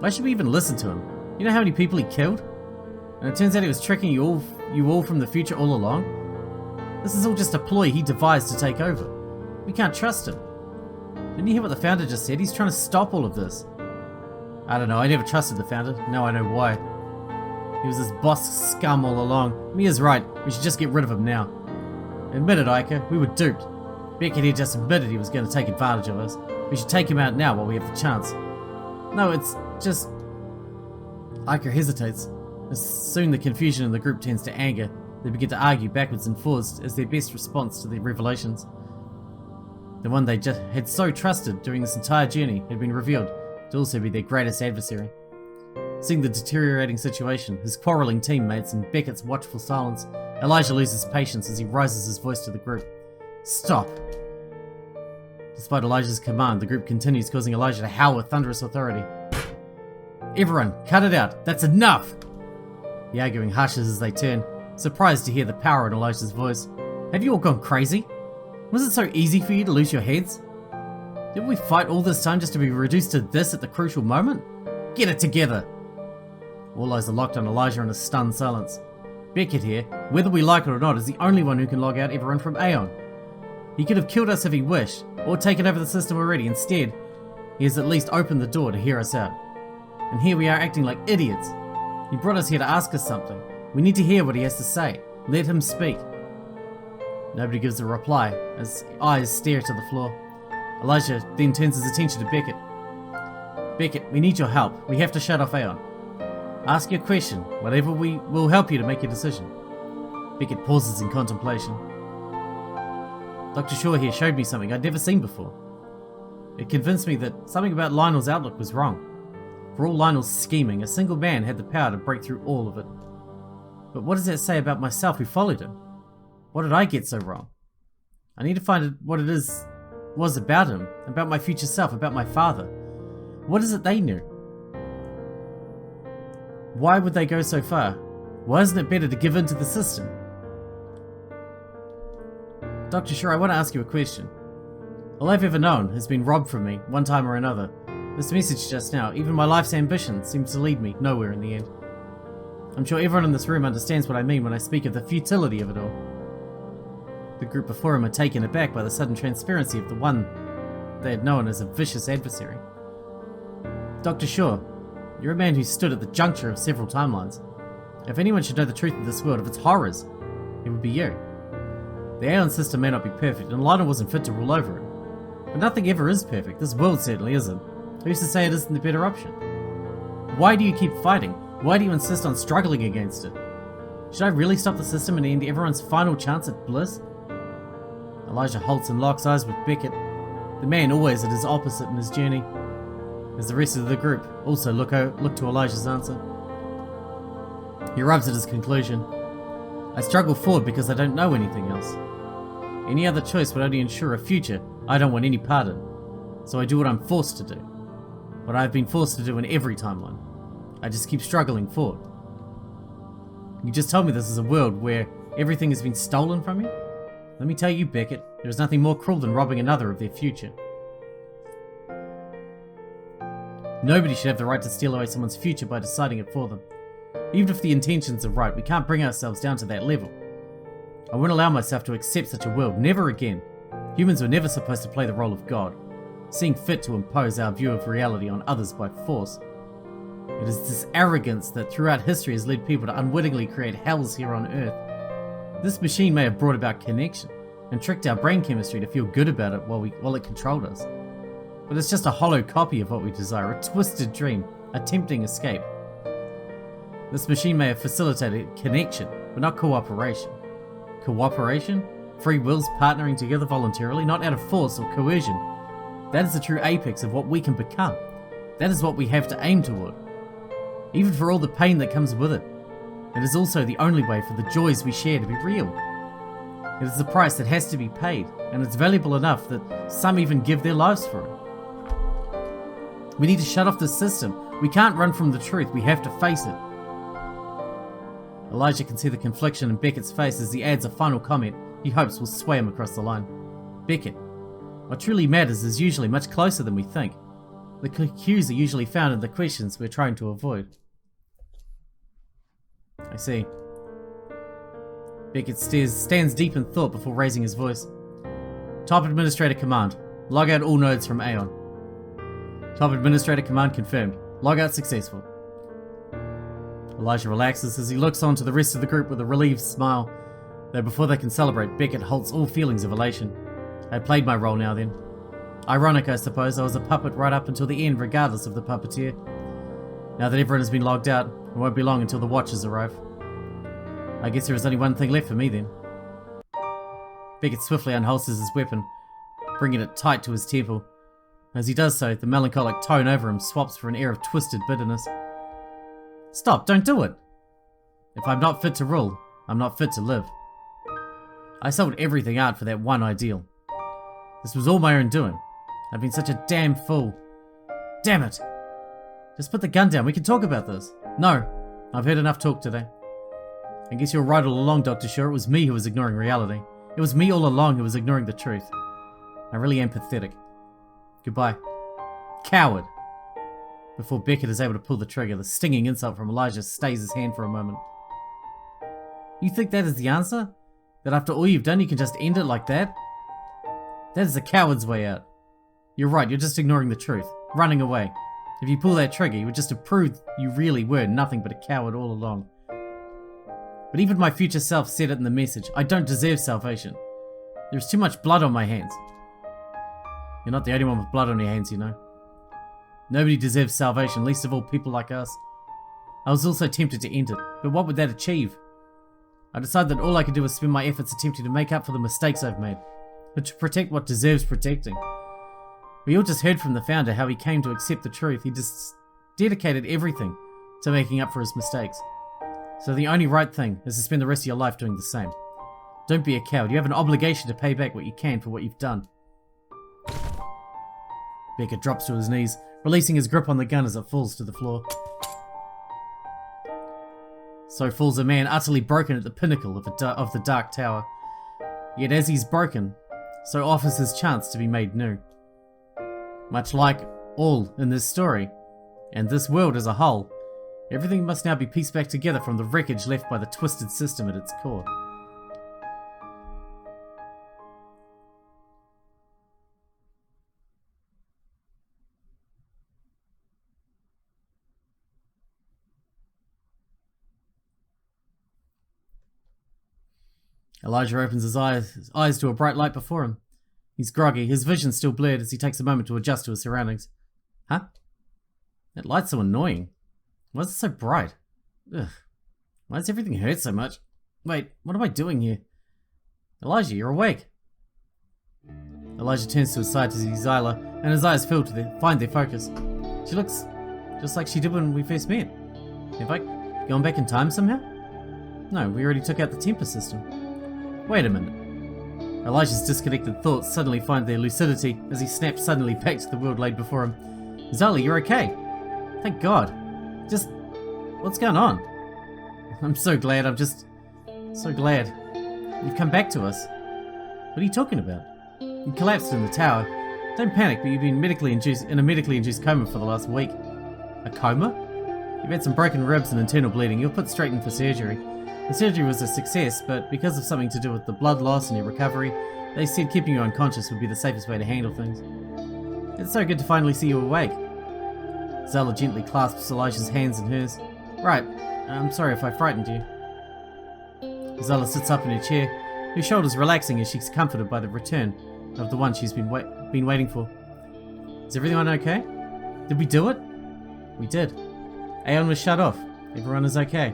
Why should we even listen to him? You know how many people he killed? And it turns out he was tricking you all from the future all along? This is all just a ploy he devised to take over. We can't trust him. Didn't you hear what the founder just said? He's trying to stop all of this. I don't know, I never trusted the founder. Now I know why. He was this boss scum all along. Mia's right, we should just get rid of him now. Admit it, Ica, we were duped. Beckett here just admitted he was going to take advantage of us. We should take him out now while we have the chance. No, it's just... Ica hesitates. As soon the confusion in the group turns to anger, they begin to argue backwards and forwards as their best response to the revelations. The one they just had so trusted during this entire journey had been revealed to also be their greatest adversary. Seeing the deteriorating situation, his quarrelling teammates, and Beckett's watchful silence, Elijah loses patience as he raises his voice to the group. Stop! Despite Elijah's command, the group continues, causing Elijah to howl with thunderous authority. Everyone, cut it out! That's enough! The arguing hushes as they turn, surprised to hear the power in Elijah's voice. Have you all gone crazy? Was it so easy for you to lose your heads? Didn't we fight all this time just to be reduced to this at the crucial moment? Get it together! All eyes are locked on Elijah in a stunned silence. Beckett here, whether we like it or not, is the only one who can log out everyone from Aeon. He could have killed us if he wished, or taken over the system already. Instead, he has at least opened the door to hear us out. And here we are acting like idiots. He brought us here to ask us something. We need to hear what he has to say. Let him speak. Nobody gives a reply, as eyes stare to the floor. Elijah then turns his attention to Beckett. Beckett, we need your help. We have to shut off Aeon. Ask your question. Whatever we will help you to make your decision. Beckett pauses in contemplation. Dr. Shaw here showed me something I'd never seen before. It convinced me that something about Lionel's outlook was wrong. For all Lionel's scheming, a single man had the power to break through all of it. But what does that say about myself who followed him? What did I get so wrong? I need to find what it was about him, about my future self, about my father. What is it they knew? Why would they go so far? Why isn't it better to give in to the system? Dr. Shaw, I want to ask you a question. All I've ever known has been robbed from me, one time or another. This message just now, even my life's ambition, seems to lead me nowhere in the end. I'm sure everyone in this room understands what I mean when I speak of the futility of it all. The group before him are taken aback by the sudden transparency of the one they had known as a vicious adversary. Dr. Shaw, you're a man who stood at the juncture of several timelines. If anyone should know the truth of this world, of its horrors, it would be you. The Aeon system may not be perfect, and Lionel wasn't fit to rule over it. But nothing ever is perfect. This world certainly isn't. Who's to say it isn't the better option? Why do you keep fighting? Why do you insist on struggling against it? Should I really stop the system and end everyone's final chance at bliss? Elijah halts and locks eyes with Beckett, the man always at his opposite in his journey, as the rest of the group also look to Elijah's answer. He arrives at his conclusion. I struggle forward because I don't know anything else. Any other choice would only ensure a future I don't want any part in, so I do what I'm forced to do. What I've been forced to do in every timeline. I just keep struggling forward. You just told me this is a world where everything has been stolen from you? Let me tell you, Beckett, there is nothing more cruel than robbing another of their future. Nobody should have the right to steal away someone's future by deciding it for them. Even if the intentions are right, we can't bring ourselves down to that level. I won't allow myself to accept such a world, never again. Humans were never supposed to play the role of God, seeing fit to impose our view of reality on others by force. It is this arrogance that throughout history has led people to unwittingly create hells here on Earth. This machine may have brought about connection, and tricked our brain chemistry to feel good about it while it controlled us. But it's just a hollow copy of what we desire, a twisted dream, a tempting escape. This machine may have facilitated connection, but not cooperation. Cooperation? Free wills partnering together voluntarily, not out of force or coercion. That is the true apex of what we can become. That is what we have to aim toward. Even for all the pain that comes with it. It is also the only way for the joys we share to be real. It is the price that has to be paid, and it's valuable enough that some even give their lives for it. We need to shut off this system. We can't run from the truth, we have to face it. Elijah can see the confliction in Beckett's face as he adds a final comment he hopes will sway him across the line. Beckett, what truly matters is usually much closer than we think. The cues are usually found in the questions we're trying to avoid. I see. Beckett stands deep in thought before raising his voice. Top Administrator Command. Log out all nodes from Aeon. Top Administrator Command confirmed. Log out successful. Elijah relaxes as he looks on to the rest of the group with a relieved smile. Though before they can celebrate, Beckett halts all feelings of elation. I played my role now then. Ironic, I suppose, I was a puppet right up until the end regardless of the puppeteer. Now that everyone has been logged out, it won't be long until the Watchers arrive. I guess there is only one thing left for me then. Beckett swiftly unholsters his weapon, bringing it tight to his temple. As he does so, the melancholic tone over him swaps for an air of twisted bitterness. Stop, don't do it! If I'm not fit to rule, I'm not fit to live. I sold everything out for that one ideal. This was all my own doing. I've been such a damn fool. Damn it! Just put the gun down, we can talk about this. No, I've heard enough talk today. I guess you're right all along, Dr. Shaw. It was me who was ignoring reality. It was me all along who was ignoring the truth. I really am pathetic. Goodbye. Coward. Before Beckett is able to pull the trigger, the stinging insult from Elijah stays his hand for a moment. You think that is the answer? That after all you've done, you can just end it like that? That is a coward's way out. You're right, you're just ignoring the truth. Running away. If you pull that trigger, you would just have proved you really were nothing but a coward all along. But even my future self said it in the message. I don't deserve salvation. There's too much blood on my hands. You're not the only one with blood on your hands, you know. Nobody deserves salvation, least of all people like us. I was also tempted to end it, but what would that achieve? I decided that all I could do was spend my efforts attempting to make up for the mistakes I've made, but to protect what deserves protecting. We all just heard from the founder how he came to accept the truth. He just dedicated everything to making up for his mistakes. So the only right thing is to spend the rest of your life doing the same. Don't be a coward. You have an obligation to pay back what you can for what you've done. Beckett drops to his knees, releasing his grip on the gun as it falls to the floor. So falls a man utterly broken at the pinnacle of the Dark Tower. Yet as he's broken, so offers his chance to be made new. Much like all in this story, and this world as a whole, everything must now be pieced back together from the wreckage left by the twisted system at its core. Elijah opens his eyes to a bright light before him. He's groggy, his vision still blurred as he takes a moment to adjust to his surroundings. Huh? That light's so annoying. Why is it so bright? Ugh. Why does everything hurt so much? Wait, what am I doing here? Elijah, you're awake. Elijah turns to his side to see Zyla, and his eyes fill to find their focus. She looks just like she did when we first met. Have I gone back in time somehow? No, we already took out the temper system. Wait a minute. Elijah's disconnected thoughts suddenly find their lucidity as he snaps suddenly back to the world laid before him. Zyla, you're okay. Thank God. Just, what's going on? I'm so glad, I'm just so glad. You've come back to us. What are you talking about? You collapsed in the tower. Don't panic, but you've been in a medically induced coma for the last week. A coma? You've had some broken ribs and internal bleeding. You're put straight in for surgery. The surgery was a success, but because of something to do with the blood loss and your recovery, they said keeping you unconscious would be the safest way to handle things. It's so good to finally see you awake. Zyla gently clasps Elijah's hands in hers. Right, I'm sorry if I frightened you. Zyla sits up in her chair, her shoulders relaxing as she's comforted by the return of the one she's been waiting for. Is everyone okay? Did we do it? We did. Aeon was shut off. Everyone is okay.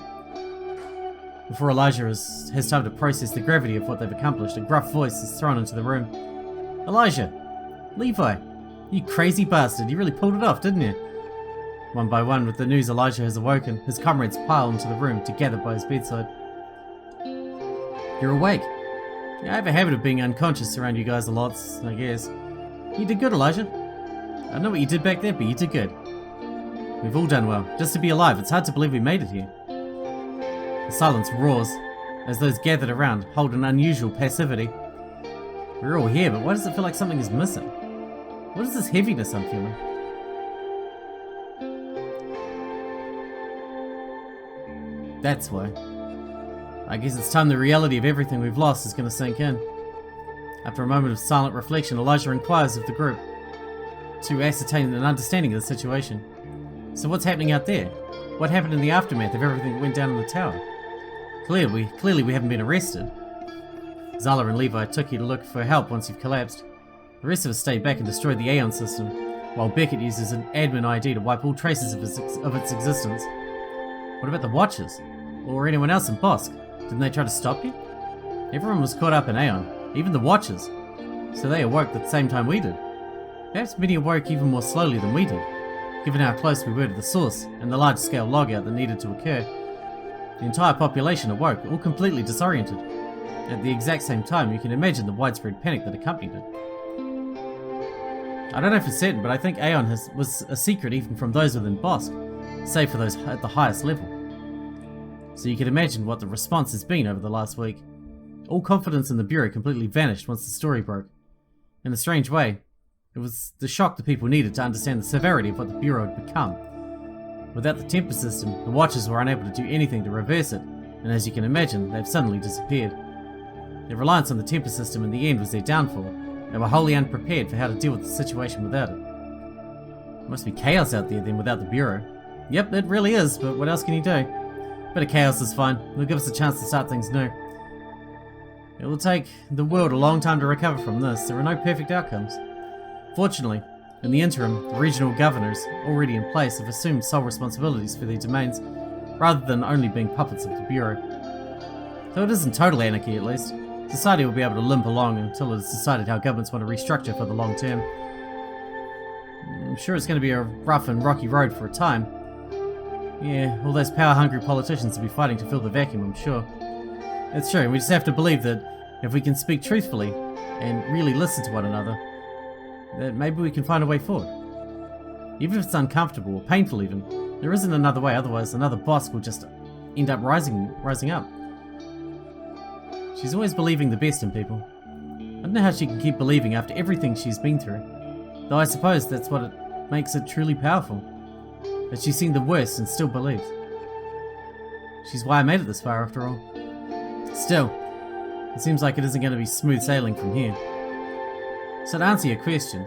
Before Elijah has time to process the gravity of what they've accomplished, a gruff voice is thrown into the room. Elijah! Levi! You crazy bastard, you really pulled it off, didn't you? One by one, with the news Elijah has awoken, his comrades pile into the room, together by his bedside. You're awake. I have a habit of being unconscious around you guys a lot, I guess. You did good, Elijah. I don't know what you did back there, but you did good. We've all done well. Just to be alive, it's hard to believe we made it here. The silence roars, as those gathered around hold an unusual passivity. We're all here, but why does it feel like something is missing? What is this heaviness I'm feeling? That's why. I guess it's time the reality of everything we've lost is going to sink in. After a moment of silent reflection, Elijah inquires of the group to ascertain an understanding of the situation. So what's happening out there? What happened in the aftermath of everything that went down in the tower? Clearly we haven't been arrested. Zala and Levi took you to look for help once you've collapsed. The rest of us stayed back and destroyed the Aeon system, while Beckett uses an admin ID to wipe all traces of its existence. What about the Watchers? Or anyone else in Bosk? Didn't they try to stop you? Everyone was caught up in Aeon, even the Watchers. So they awoke at the same time we did. Perhaps many awoke even more slowly than we did, given how close we were to the source and the large-scale logout that needed to occur. The entire population awoke, all completely disoriented. At the exact same time, you can imagine the widespread panic that accompanied it. I don't know for certain, but I think Aeon was a secret even from those within Bosk, save for those at the highest level. So you can imagine what the response has been over the last week. All confidence in the Bureau completely vanished once the story broke. In a strange way, it was the shock the people needed to understand the severity of what the Bureau had become. Without the temper system, the Watchers were unable to do anything to reverse it, and as you can imagine, they've suddenly disappeared. Their reliance on the temper system in the end was their downfall. They were wholly unprepared for how to deal with the situation without it. It must be chaos out there then without the Bureau. Yep, it really is, but what else can you do? A bit of chaos is fine. It'll give us a chance to start things new. It will take the world a long time to recover from this. There are no perfect outcomes. Fortunately, in the interim, the regional governors, already in place, have assumed sole responsibilities for their domains, rather than only being puppets of the Bureau. Though it isn't total anarchy, at least, society will be able to limp along until it is decided how governments want to restructure for the long term. I'm sure it's going to be a rough and rocky road for a time. Yeah, all those power-hungry politicians will be fighting to fill the vacuum, I'm sure. It's true, we just have to believe that if we can speak truthfully and really listen to one another, that maybe we can find a way forward. Even if it's uncomfortable or painful even, there isn't another way, otherwise another boss will just end up rising up. She's always believing the best in people. I don't know how she can keep believing after everything she's been through, though I suppose that's what makes it truly powerful, that she's seen the worst and still believes. She's why I made it this far after all. Still, it seems like it isn't going to be smooth sailing from here. So to answer your question,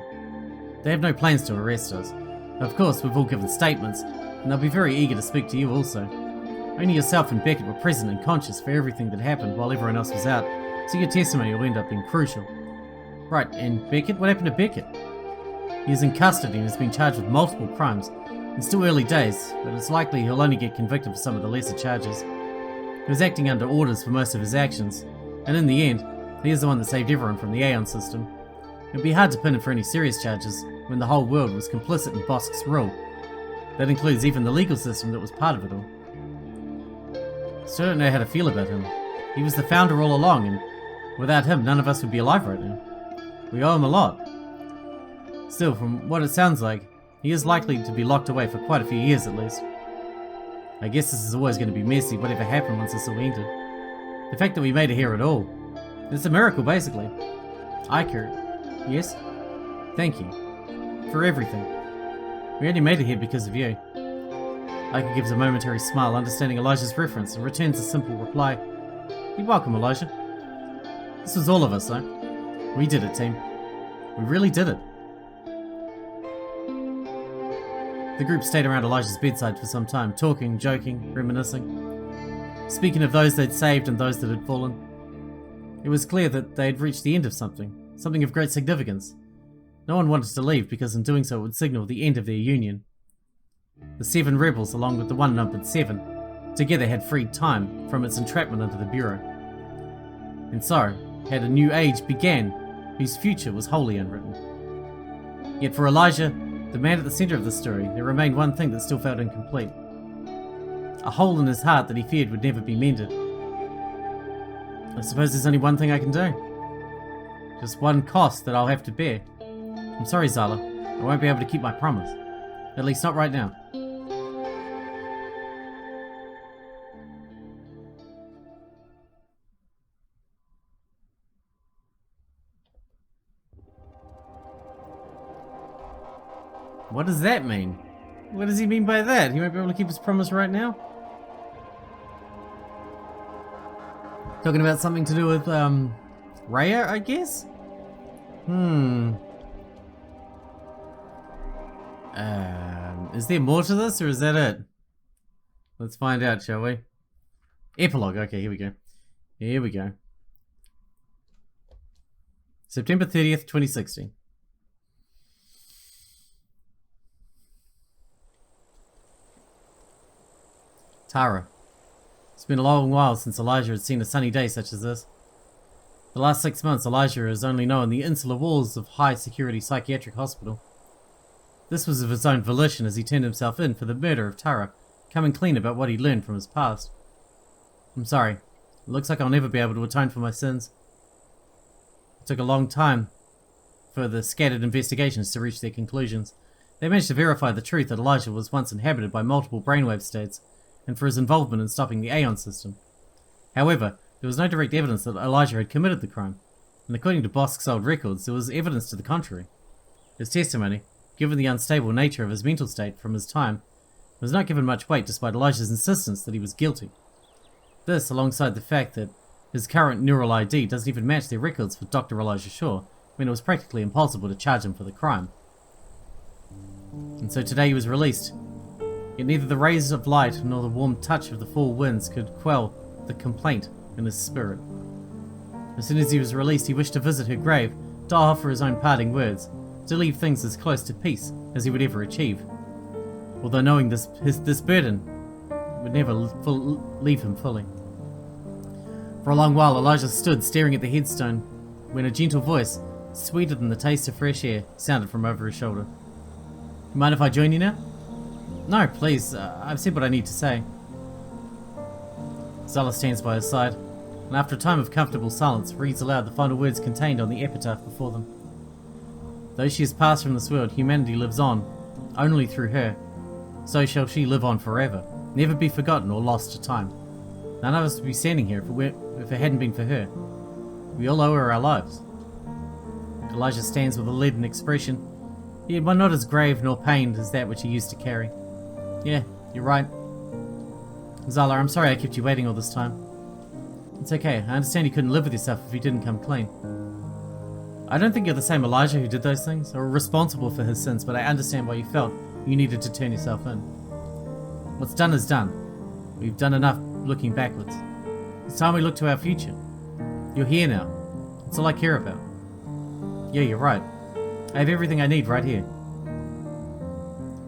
they have no plans to arrest us. Of course, we've all given statements, and they'll be very eager to speak to you also. Only yourself and Beckett were present and conscious for everything that happened while everyone else was out, so your testimony will end up being crucial. Right, and Beckett? What happened to Beckett? He is in custody and has been charged with multiple crimes. It's still early days, but it's likely he'll only get convicted for some of the lesser charges. He was acting under orders for most of his actions, and in the end, he is the one that saved everyone from the Aeon system. It would be hard to pin him for any serious charges when the whole world was complicit in Bosk's rule. That includes even the legal system that was part of it all. Still don't know how to feel about him. He was the founder all along, and without him, none of us would be alive right now. We owe him a lot. Still, from what it sounds like, he is likely to be locked away for quite a few years at least. I guess this is always going to be messy, whatever happened once this all ended. The fact that we made it here at all. It's a miracle, basically. Curator. Yes? Thank you. For everything. We only made it here because of you. Ika gives a momentary smile, understanding Elijah's reference, and returns a simple reply. You're welcome, Elijah. This was all of us, though. We did it, team. We really did it. The group stayed around Elijah's bedside for some time, talking, joking, reminiscing. Speaking of those they'd saved and those that had fallen. It was clear that they had reached the end of something of great significance. No one wanted to leave because in doing so it would signal the end of their union. The 7 rebels, along with the one numbered 7, together had freed time from its entrapment under the Bureau. And so, had a new age began, whose future was wholly unwritten. Yet for Elijah, the man at the centre of the story, there remained one thing that still felt incomplete. A hole in his heart that he feared would never be mended. I suppose there's only one thing I can do. Just one cost that I'll have to bear. I'm sorry, Zala. I won't be able to keep my promise. At least not right now. What does that mean? What does he mean by that? He won't be able to keep his promise right now? Talking about something to do with, Raya, I guess? Is there more to this, or is that it? Let's find out, shall we? Epilogue. Okay, here we go. Here we go. September 30th, 2016. Tara. It's been a long while since Elijah had seen a sunny day such as this. The last 6 months, Elijah has only known the insular walls of high-security psychiatric hospital. This was of his own volition as he turned himself in for the murder of Tara, coming clean about what he learned from his past. I'm sorry. It looks like I'll never be able to atone for my sins. It took a long time for the scattered investigations to reach their conclusions. They managed to verify the truth that Elijah was once inhabited by multiple brainwave states, and for his involvement in stopping the Aeon system. However, there was no direct evidence that Elijah had committed the crime, and according to Bosk's old records, there was evidence to the contrary. His testimony, given the unstable nature of his mental state from his time, was not given much weight despite Elijah's insistence that he was guilty. This, alongside the fact that his current neural ID doesn't even match their records for Dr. Elijah Shaw, meant it was practically impossible to charge him for the crime. And so today he was released. Yet neither the rays of light nor the warm touch of the fall winds could quell the complaint in his spirit. As soon as he was released, he wished to visit her grave, to offer his own parting words, to leave things as close to peace as he would ever achieve. Although knowing this burden would never leave him fully. For a long while, Elijah stood staring at the headstone when a gentle voice, sweeter than the taste of fresh air, sounded from over his shoulder. Mind if I join you now? No, please. I've said what I need to say. Zala stands by his side, and after a time of comfortable silence, reads aloud the final words contained on the epitaph before them. Though she has passed from this world, humanity lives on, only through her. So shall she live on forever, never be forgotten or lost to time. None of us would be standing here if it hadn't been for her. We all owe her our lives. Elijah stands with a leaden expression, yet one not as grave nor pained as that which he used to carry. Yeah, you're right. Zala, I'm sorry I kept you waiting all this time. It's okay, I understand you couldn't live with yourself if you didn't come clean. I don't think you're the same Elijah who did those things, or responsible for his sins, but I understand why you felt you needed to turn yourself in. What's done is done. We've done enough looking backwards. It's time we look to our future. You're here now. That's all I care about. Yeah, you're right. I have everything I need right here.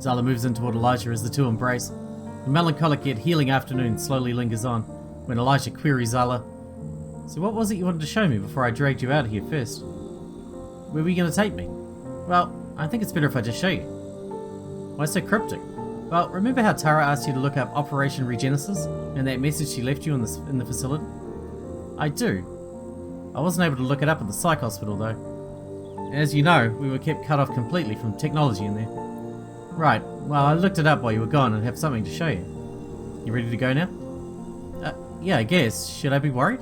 Zala moves in toward Elijah as the two embrace. The melancholic yet healing afternoon slowly lingers on when Elijah queries Zala, "So what was it you wanted to show me before I dragged you out of here first? Where were you going to take me?" "Well, I think it's better if I just show you." "Why so cryptic?" "Well, remember how Tara asked you to look up Operation Regenesis and that message she left you in the facility?" "I do. I wasn't able to look it up at the psych hospital though. As you know, we were kept cut off completely from technology in there." "Right, well I looked it up while you were gone and have something to show you. You ready to go now?" Yeah, I guess. Should I be worried?"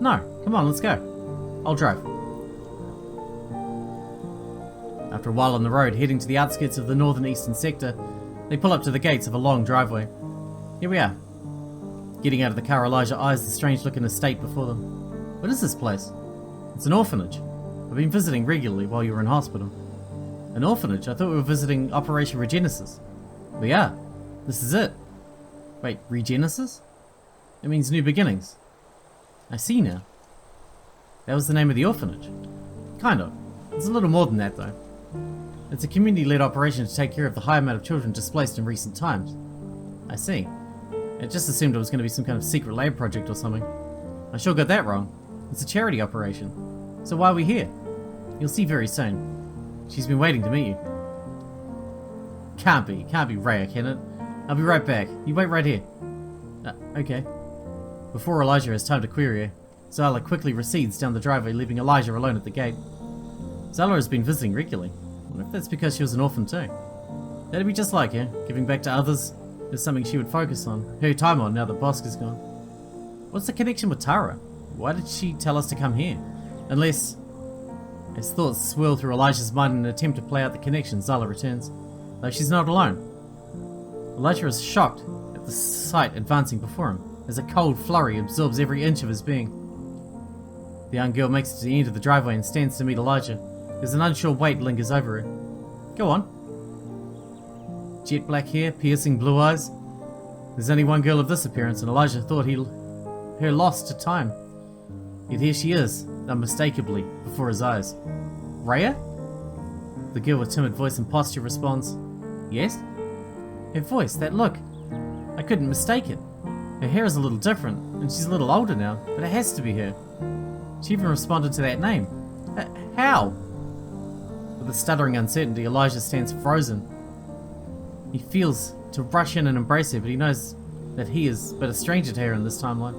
"No, come on, let's go. I'll drive." After a while on the road, heading to the outskirts of the northern eastern sector, they pull up to the gates of a long driveway. Here we are. Getting out of the car, Elijah eyes the strange-looking estate before them. "What is this place?" "It's an orphanage. I've been visiting regularly while you were in hospital." "An orphanage? I thought we were visiting Operation Regenesis." "We are. This is it." "Wait, Regenesis? It means new beginnings." "I see now. That was the name of the orphanage." "Kind of. It's a little more than that though. It's a community-led operation to take care of the high amount of children displaced in recent times." "I see. I just assumed it was going to be some kind of secret lab project or something. I sure got that wrong. It's a charity operation. So why are we here? You'll see very soon. She's been waiting to meet you." Can't be Raya, can it? "I'll be right back. You wait right here." Okay." Before Elijah has time to query her, Zala quickly recedes down the driveway, leaving Elijah alone at the gate. Zala has been visiting regularly. I wonder if that's because she was an orphan too. That'd be just like her. Giving back to others is something she would focus on, her time on now that Bosk is gone. What's the connection with Tara? Why did she tell us to come here? Unless... As thoughts swirl through Elijah's mind in an attempt to play out the connection, Zala returns. Though she's not alone. Elijah is shocked at the sight advancing before him, as a cold flurry absorbs every inch of his being. The young girl makes it to the end of the driveway and stands to meet Elijah. There's an unsure weight lingers over her. Go on. Jet black hair, piercing blue eyes. There's only one girl of this appearance, and Elijah thought her lost to time. Yet here she is, unmistakably, before his eyes. Rhea? The girl with timid voice and posture responds, Yes? Her voice, that look. I couldn't mistake it. Her hair is a little different, and she's a little older now, but it has to be her. She even responded to that name. How? With a stuttering uncertainty, Elijah stands frozen. He feels to rush in and embrace her, but he knows that he is but a stranger to her in this timeline.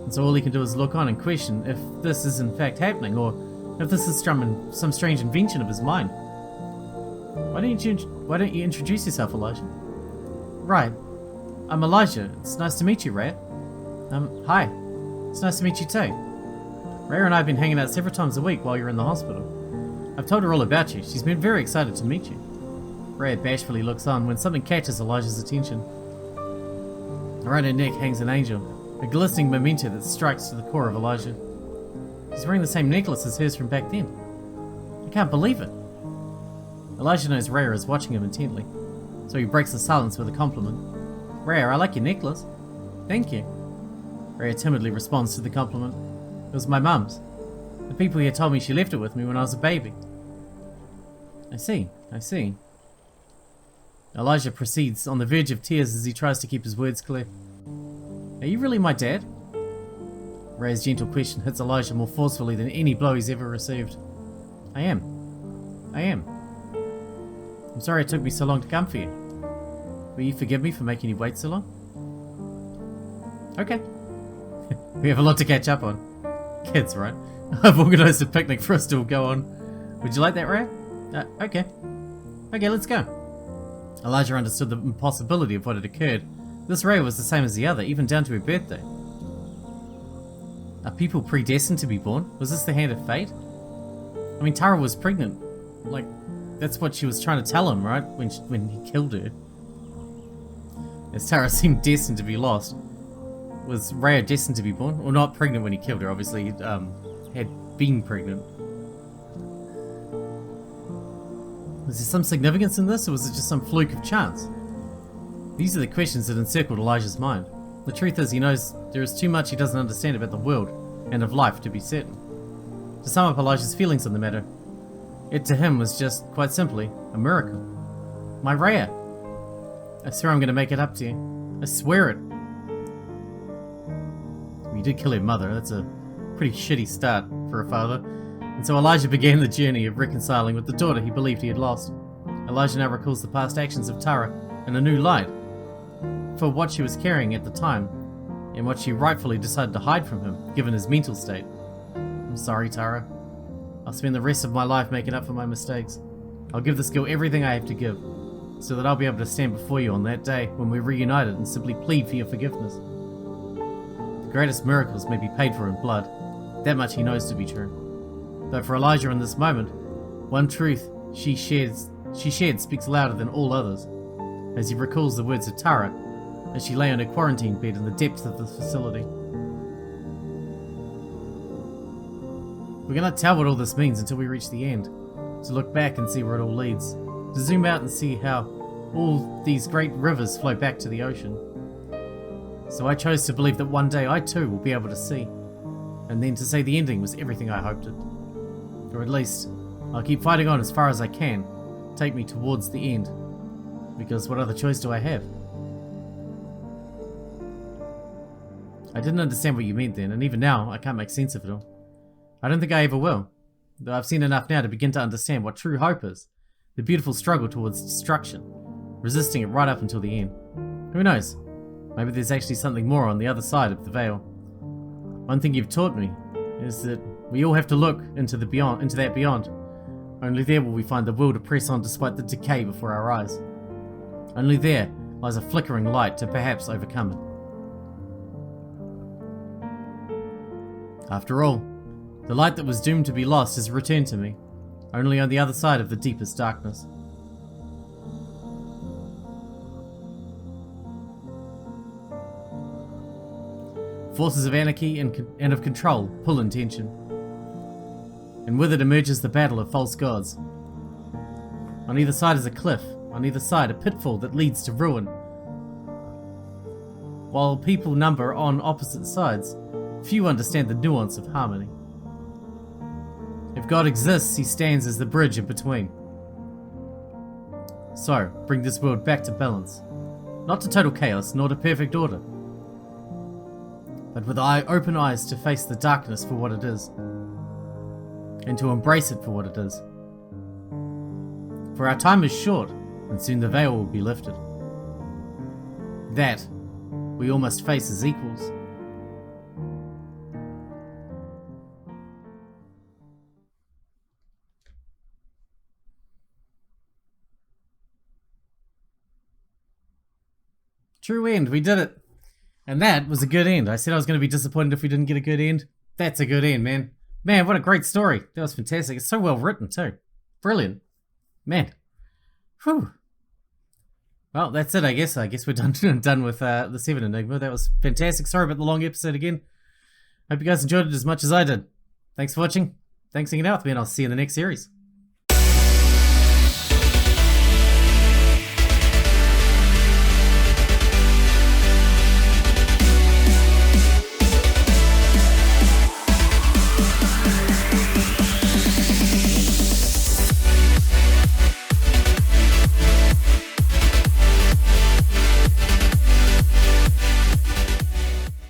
And so all he can do is look on and question if this is in fact happening, or if this is some strange invention of his mind. Why don't you introduce yourself, Elijah? Right. I'm Elijah. It's nice to meet you, Rhea. Hi. It's nice to meet you too. Rhea and I have been hanging out several times a week while you're in the hospital. I've told her all about you. She's been very excited to meet you. Rhea bashfully looks on when something catches Elijah's attention. Around her neck hangs an angel, a glistening memento that strikes to the core of Elijah. She's wearing the same necklace as hers from back then. I can't believe it. Elijah knows Rhea is watching him intently, so he breaks the silence with a compliment. Rhea, I like your necklace. Thank you. Rhea timidly responds to the compliment. It was my mum's. The people here told me she left it with me when I was a baby. I see. Elijah proceeds, on the verge of tears as he tries to keep his words clear. Are you really my dad? Rhea's gentle question hits Elijah more forcefully than any blow he's ever received. I am. I'm sorry it took me so long to come for you. Will you forgive me for making you wait so long? Okay. We have a lot to catch up on. Kids, right? I've organised a picnic for us to all go on. Would you like that, Rhea? Okay. Okay, let's go. Elijah understood the impossibility of what had occurred. This Rhea was the same as the other, even down to her birthday. Are people predestined to be born? Was this the hand of fate? I mean, Tara was pregnant. Like, that's what she was trying to tell him, right? When he killed her. As Tara seemed destined to be lost. Was Rhea destined to be born? Or not pregnant when he killed her, obviously. He had been pregnant. Was there some significance in this, or was it just some fluke of chance? These are the questions that encircled Elijah's mind. The truth is, he knows there is too much he doesn't understand about the world and of life to be certain. To sum up Elijah's feelings on the matter, it to him was just, quite simply, a miracle. My Rhea! I swear I'm going to make it up to you. I swear it. You did kill her mother. That's a pretty shitty start for a father. And so Elijah began the journey of reconciling with the daughter he believed he had lost. Elijah now recalls the past actions of Tara in a new light, for what she was carrying at the time, and what she rightfully decided to hide from him, given his mental state. I'm sorry, Tara. I'll spend the rest of my life making up for my mistakes. I'll give this girl everything I have to give, so that I'll be able to stand before you on that day when we're reunited and simply plead for your forgiveness. The greatest miracles may be paid for in blood. That much he knows to be true. But for Elijah in this moment, one truth she shared speaks louder than all others, as he recalls the words of Tara as she lay on her quarantine bed in the depths of the facility. We cannot tell what all this means until we reach the end, to look back and see where it all leads, to zoom out and see how all these great rivers flow back to the ocean. So I chose to believe that one day I too will be able to see, and then to say the ending was everything I hoped it. Or at least, I'll keep fighting on as far as I can, take me towards the end, because what other choice do I have? I didn't understand what you meant then, and even now, I can't make sense of it all. I don't think I ever will, though I've seen enough now to begin to understand what true hope is, the beautiful struggle towards destruction, resisting it right up until the end. Who knows? Maybe there's actually something more on the other side of the veil. One thing you've taught me is that we all have to look into that beyond. Only there will we find the will to press on despite the decay before our eyes. Only there lies a flickering light to perhaps overcome it. After all, the light that was doomed to be lost has returned to me, only on the other side of the deepest darkness. Forces of anarchy and of control pull in tension. and with it emerges the battle of false gods. On either side is a cliff, on either side a pitfall that leads to ruin. While people number on opposite sides, few understand the nuance of harmony. If God exists, he stands as the bridge in between. So, bring this world back to balance. Not to total chaos, nor to perfect order, but with open eyes to face the darkness for what it is, and to embrace it for what it is. For our time is short, and soon the veil will be lifted. That we all must face as equals. True end, we did it. And that was a good end. I said I was going to be disappointed if we didn't get a good end. That's a good end, man. Man, what a great story. That was fantastic. It's so well written, too. Brilliant. Man. Whew. Well, that's it, I guess. I guess we're done with the VII Enigma. That was fantastic. Sorry about the long episode again. Hope you guys enjoyed it as much as I did. Thanks for watching. Thanks for hanging out with me, and I'll see you in the next series.